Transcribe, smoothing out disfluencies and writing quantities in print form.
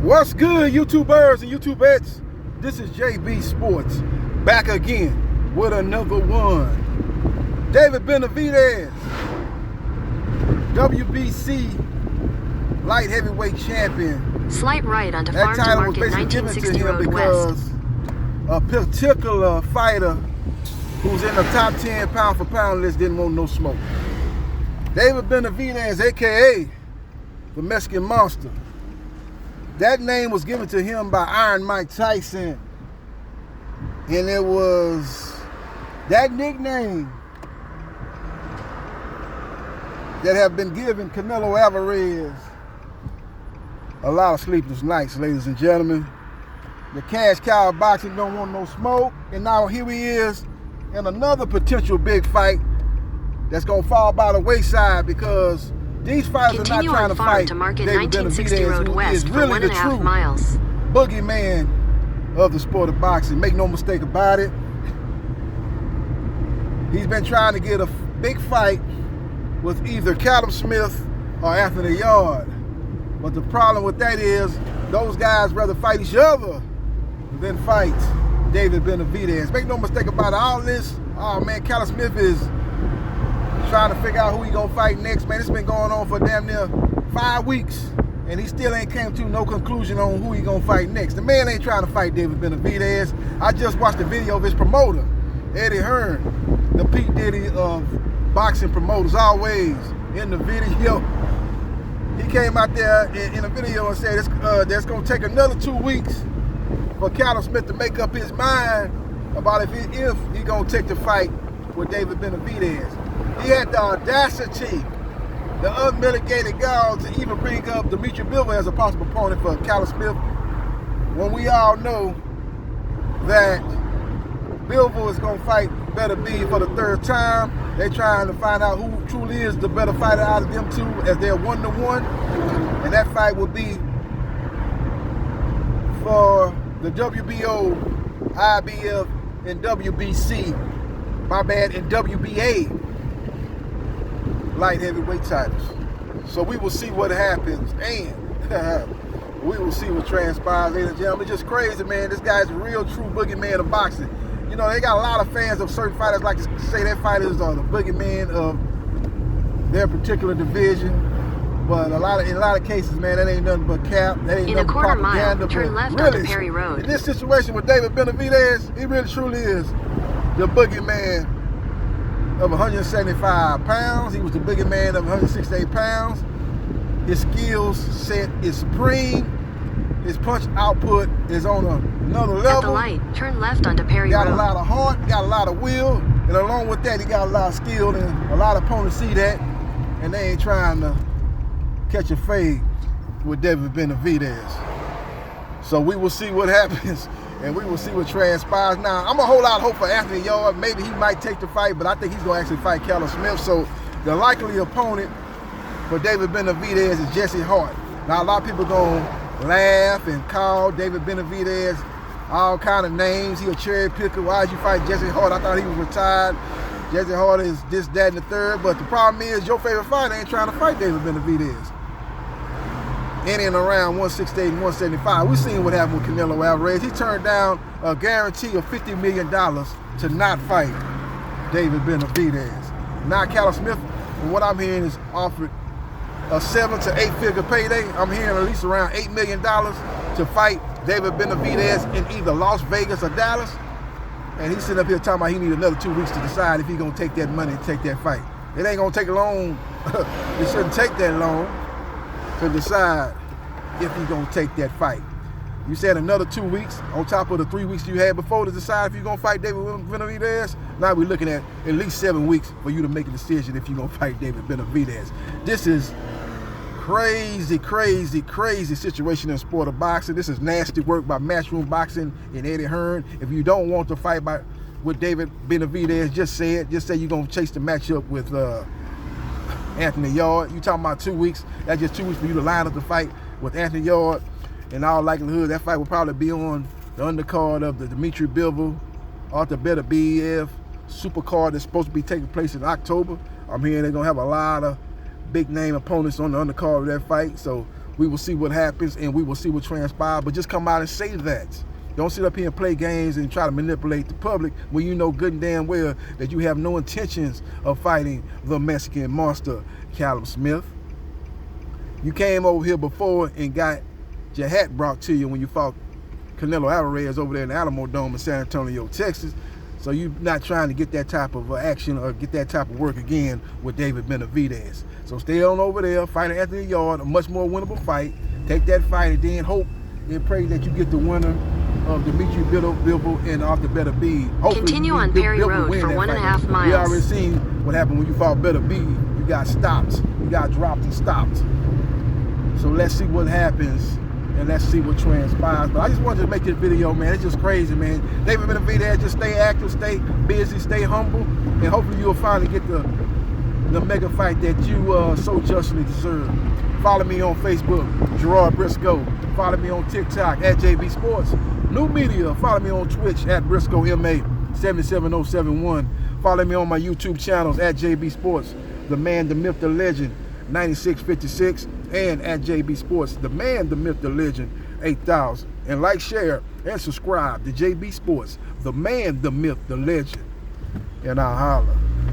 What's good, YouTubers and YouTubettes? This is JB Sports, back again with another one. David Benavidez, WBC light heavyweight champion. Slight right onto That Farm to title was Market, basically given to 1960 him Road because West. a particular fighter who's in the top 10 pound for pound list didn't want no smoke. David Benavidez, aka the Mexican Monster. That name was given to him by Iron Mike Tyson, and it was that nickname that have been given Canelo Alvarez a lot of sleepless nights, ladies and gentlemen. The cash cow of boxing don't want no smoke, and now here he is in another potential big fight that's gonna fall by the wayside because these fighters are not trying to fight to Market, David 1960 Road Benavidez, West, who is really the true miles. boogeyman of the sport of boxing. Make no mistake about it. He's been trying to get a big fight with either Callum Smith or Anthony Yard. But the problem with that is those guys rather fight each other than fight David Benavidez. Make no mistake about it, all this, oh man, Callum Smith is trying to figure out who he gonna fight next, man. It's been going on for damn near 5 weeks, and he still ain't came to no conclusion on who he gonna fight next. The man ain't trying to fight David Benavidez. I just watched the video of his promoter, Eddie Hearn, the P. Diddy of boxing promoters, always in the video. He came out there in a video and said that's gonna take another 2 weeks for Callum Smith to make up his mind about if he gonna take the fight with David Benavidez. He had the audacity, the unmitigated gall to even bring up Benavidez as a possible opponent for Callum Smith, when we all know that Bivol is going to fight Better B for the third time. They're trying to find out who truly is the better fighter out of them two, as they're 1-1. And that fight will be for the WBO, IBF, and WBC, and WBA light heavyweight titles. So we will see what happens, and we will see what transpires, ladies and gentlemen. It's just crazy, man. This guy's a real true boogeyman of boxing. You know, they got a lot of fans of certain fighters like to say that fighters are the boogeyman of their particular division. But in a lot of cases, man, that ain't nothing but cap. That ain't nothing but propaganda. Mile, turn left really, onto Perry Road. In this situation with David Benavidez, he really truly is the boogeyman of 175 pounds. He was the bigger man of 168 pounds. His skills set is supreme. His punch output is on another level. At the light, turn left onto Perry Road. Got a lot of heart, got a lot of will, and along with that, he got a lot of skill, and a lot of opponents see that, and they ain't trying to catch a fade with David Benavidez. So we will see what happens, and we will see what transpires. Now, I'm a whole lot of hope for Anthony Yard. Maybe he might take the fight, but I think he's going to actually fight Callum Smith. So the likely opponent for David Benavidez is Jesse Hart. Now, a lot of people going to laugh and call David Benavidez all kind of names. He a cherry picker. Why'd you fight Jesse Hart? I thought he was retired. Jesse Hart is this, that, and the third. But the problem is your favorite fighter ain't trying to fight David Benavidez. In and around 168 and 175. We've seen what happened with Canelo Alvarez. He turned down a guarantee of $50 million to not fight David Benavidez. Now Callum Smith, from what I'm hearing, is offered a 7 to 8 figure payday. I'm hearing at least around $8 million to fight David Benavidez in either Las Vegas or Dallas. And he's sitting up here talking about he needs another 2 weeks to decide if he's gonna take that money and take that fight. It ain't gonna take long. It shouldn't take that long to decide if he's gonna take that fight. You said another 2 weeks on top of the 3 weeks you had before to decide if you're gonna fight David Benavidez. Now we're looking at least 7 weeks for you to make a decision if you're gonna fight David Benavidez. This is crazy, crazy, crazy situation in the sport of boxing. This is nasty work by Matchroom Boxing and Eddie Hearn. If you don't want to fight with David Benavidez, just say it. Just say you're gonna chase the matchup with Anthony Yard. You talking about 2 weeks? That's just 2 weeks for you to line up the fight with Anthony Yard. In all likelihood, that fight will probably be on the undercard of the Dimitri Bivol, Arthur Better BF supercard that's supposed to be taking place in October. I'm hearing they're gonna have a lot of big name opponents on the undercard of that fight. So we will see what happens and we will see what transpires. But just come out and say that. Don't sit up here and play games and try to manipulate the public when you know good and damn well that you have no intentions of fighting the Mexican monster, Callum Smith. You came over here before and got your hat brought to you when you fought Canelo Alvarez over there in the Alamo Dome in San Antonio, Texas. So you're not trying to get that type of action or get that type of work again with David Benavidez. So stay on over there, fight Anthony Yard, a much more winnable fight. Take that fight and then hope and pray that you get the winner of Dimitri Bivol and Arthur Benavidez. Hopefully Continue on Perry Road for 1.5 miles. We already seen what happened when you fought Benavidez. You got stopped. You got dropped and stopped. So let's see what happens and let's see what transpires. But I just wanted to make this video, man. It's just crazy, man. David Benavidez, just stay active, stay busy, stay humble, and hopefully you'll finally get the mega fight that you so justly deserve. Follow me on Facebook, Gerard Briscoe. Follow me on TikTok at JB Sports. New media, follow me on Twitch at Briscoe MA 77071. Follow me on my YouTube channels at JB Sports, the man, the myth, the legend 9656, and at JB Sports, the man, the myth, the legend 8000. And like, share, and subscribe to JB Sports, the man, the myth, the legend. And I'll holler.